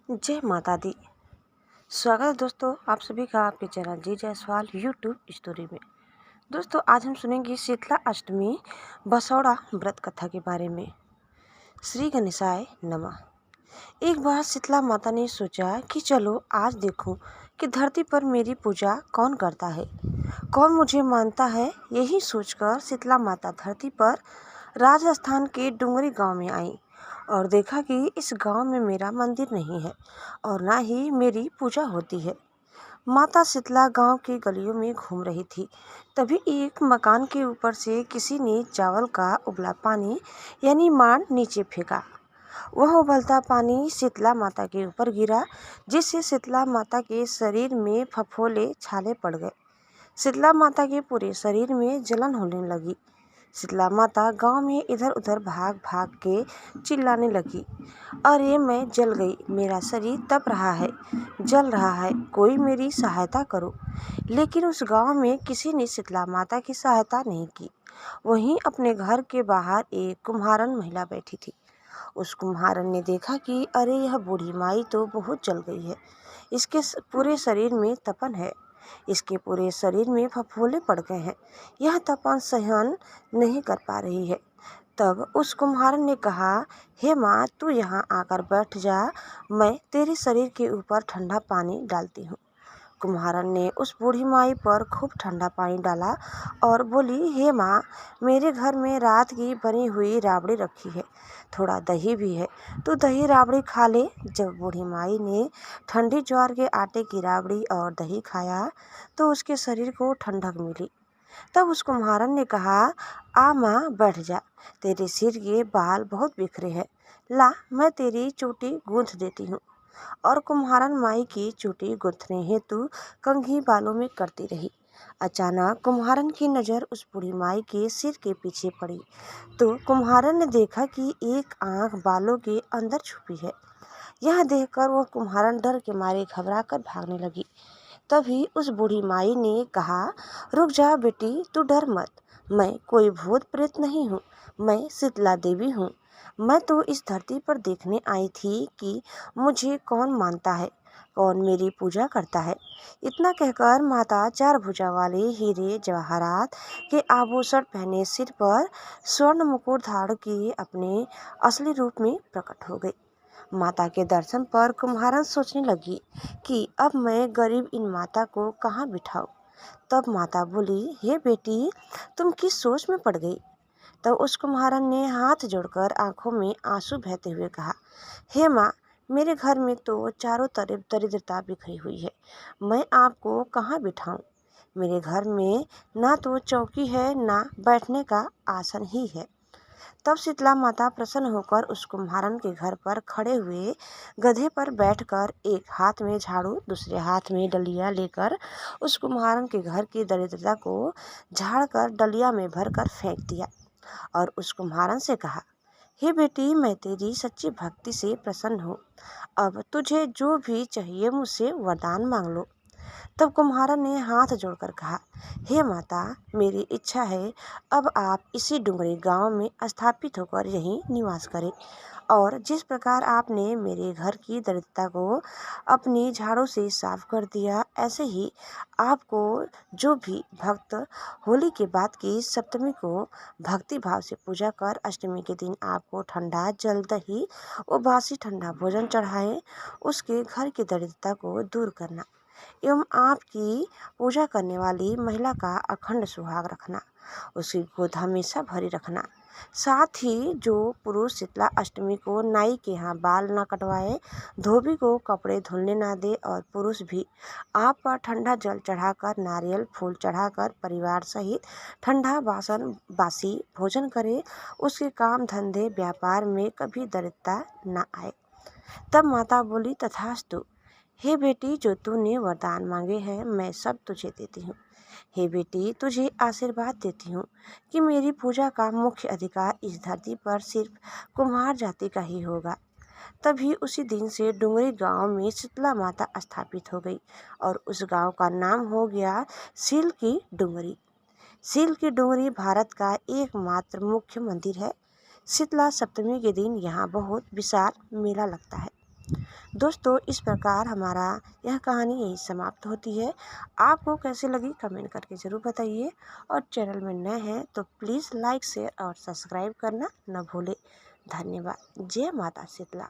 जय माता दी। स्वागत है दोस्तों आप सभी का आपके चैनल जी जायसवाल यूट्यूब स्टोरी में। दोस्तों आज हम सुनेंगे शीतला अष्टमी बसौड़ा व्रत कथा के बारे में। श्री गणेशाय नमः। एक बार शीतला माता ने सोचा कि चलो आज देखूं कि धरती पर मेरी पूजा कौन करता है, कौन मुझे मानता है। यही सोचकर शीतला माता धरती पर राजस्थान के डुंगरी गांव में आई और देखा कि इस गांव में मेरा मंदिर नहीं है और ना ही मेरी पूजा होती है। माता शीतला गांव की गलियों में घूम रही थी। तभी एक मकान के ऊपर से किसी ने चावल का उबला पानी यानी मांड नीचे फेंका। वह उबलता पानी शीतला माता के ऊपर गिरा, जिससे शीतला माता के शरीर में फफोले छाले पड़ गए। शीतला माता के पूरे शरीर में जलन होने लगी। शीतला माता गांव में इधर उधर भाग भाग के चिल्लाने लगी, अरे मैं जल गई, मेरा शरीर तप रहा है, जल रहा है, कोई मेरी सहायता करो। लेकिन उस गांव में किसी ने शीतला माता की सहायता नहीं की। वहीं अपने घर के बाहर एक कुम्हारन महिला बैठी थी। उस कुम्हारन ने देखा कि अरे यह बूढ़ी माई तो बहुत जल गई है, इसके पूरे शरीर में तपन है, इसके पूरे शरीर में फफोले पड़ गए हैं, यह तपन सहन नहीं कर पा रही है। तब उस कुम्हारन ने कहा, हे माँ तू यहाँ आकर बैठ जा, मैं तेरे शरीर के ऊपर ठंडा पानी डालती हूँ। कुम्हारन ने उस बूढ़ी माई पर खूब ठंडा पानी डाला और बोली, हे माँ मेरे घर में रात की बनी हुई राबड़ी रखी है, थोड़ा दही भी है, तू दही राबड़ी खा ले। जब बूढ़ी माई ने ठंडी ज्वार के आटे की राबड़ी और दही खाया तो उसके शरीर को ठंडक मिली। तब उस कुम्हारन ने कहा, आ माँ बैठ जा, तेरे सिर के बाल बहुत बिखरे हैं, ला मैं तेरी चोटी गूंथ देती हूँ। और कुम्हारन माई की चोटी गूंथने हेतु कंघी बालों में करती रही। अचानक कुम्हारन की नज़र उस बूढ़ी माई के सिर के पीछे पड़ी तो कुम्हारन ने देखा कि एक आंख बालों के अंदर छुपी है। यह देखकर वह कुम्हारन डर के मारे घबराकर भागने लगी। तभी उस बूढ़ी माई ने कहा, रुक जा बेटी, तू डर मत, मैं कोई भूत प्रेत नहीं हूँ, मैं शीतला देवी हूँ। मैं तो इस धरती पर देखने आई थी कि मुझे कौन मानता है, कौन मेरी पूजा करता है। इतना कहकर माता चार भुजा वाले हीरे जवाहरात के आभूषण पहने, सिर पर स्वर्ण मुकुट धारण किए अपने असली रूप में प्रकट हो गई। माता के दर्शन पर कुम्हारन सोचने लगी कि अब मैं गरीब इन माता को कहाँ बिठाऊं। तब माता बोली, हे बेटी तुम किस सोच में पड़ गई। तब उस कुम्हारन ने हाथ जोड़कर आंखों में आंसू बहते हुए कहा, हे माँ मेरे घर में तो चारों तरफ दरिद्रता बिखरी हुई है, मैं आपको कहाँ बिठाऊं। मेरे घर में ना तो चौकी है, ना बैठने का आसन ही है। तब शीतला माता प्रसन्न होकर उस कुम्हारन के घर पर खड़े हुए गधे पर बैठकर एक हाथ में झाड़ू दूसरे हाथ में डलिया लेकर उस कुम्हारन के घर की दरिद्रता को झाड़कर डलिया में भरकर फेंक दिया और उस कुम्हारन से कहा, हे बेटी मैं तेरी सच्ची भक्ति से प्रसन्न हूँ, अब तुझे जो भी चाहिए मुझसे वरदान मांग लो। तब कुम्हारन ने हाथ जोड़कर कहा, हे माता मेरी इच्छा है अब आप इसी डुंगरी गांव में स्थापित होकर यहीं निवास करें और जिस प्रकार आपने मेरे घर की दरिद्रता को अपनी झाड़ू से साफ कर दिया, ऐसे ही आपको जो भी भक्त होली के बाद की सप्तमी को भक्ति भाव से पूजा कर अष्टमी के दिन आपको ठंडा जल दही और बासी ठंडा भोजन चढ़ाए, उसके घर की दरिद्रता को दूर करना एवं आपकी पूजा करने वाली महिला का अखंड सुहाग रखना, उसकी गोद हमेशा भरी रखना। साथ ही जो पुरुष शीतला अष्टमी को नाई के यहाँ बाल ना कटवाए, धोबी को कपड़े धुलने ना दे और पुरुष भी आप पर ठंडा जल चढ़ाकर नारियल फूल चढ़ाकर परिवार सहित ठंडा बासी भोजन करे, उसके काम धंधे व्यापार में कभी दरिद्रता न आए। तब माता बोली, तथास्तु। हे बेटी जो तूने वरदान मांगे हैं मैं सब तुझे देती हूँ। हे बेटी तुझे आशीर्वाद देती हूँ कि मेरी पूजा का मुख्य अधिकार इस धरती पर सिर्फ कुम्हार जाति का ही होगा। तभी उसी दिन से डुंगरी गांव में शीतला माता स्थापित हो गई और उस गांव का नाम हो गया सील की डुंगरी। सील की डुंगरी भारत का एकमात्र मुख्य मंदिर है। शीतला सप्तमी के दिन यहाँ बहुत विशाल मेला लगता है। दोस्तों इस प्रकार हमारा यह कहानी यही समाप्त होती है। आपको कैसी लगी कमेंट करके ज़रूर बताइए, और चैनल में नए हैं तो प्लीज़ लाइक शेयर और सब्सक्राइब करना न भूलें। धन्यवाद। जय माता शीतला।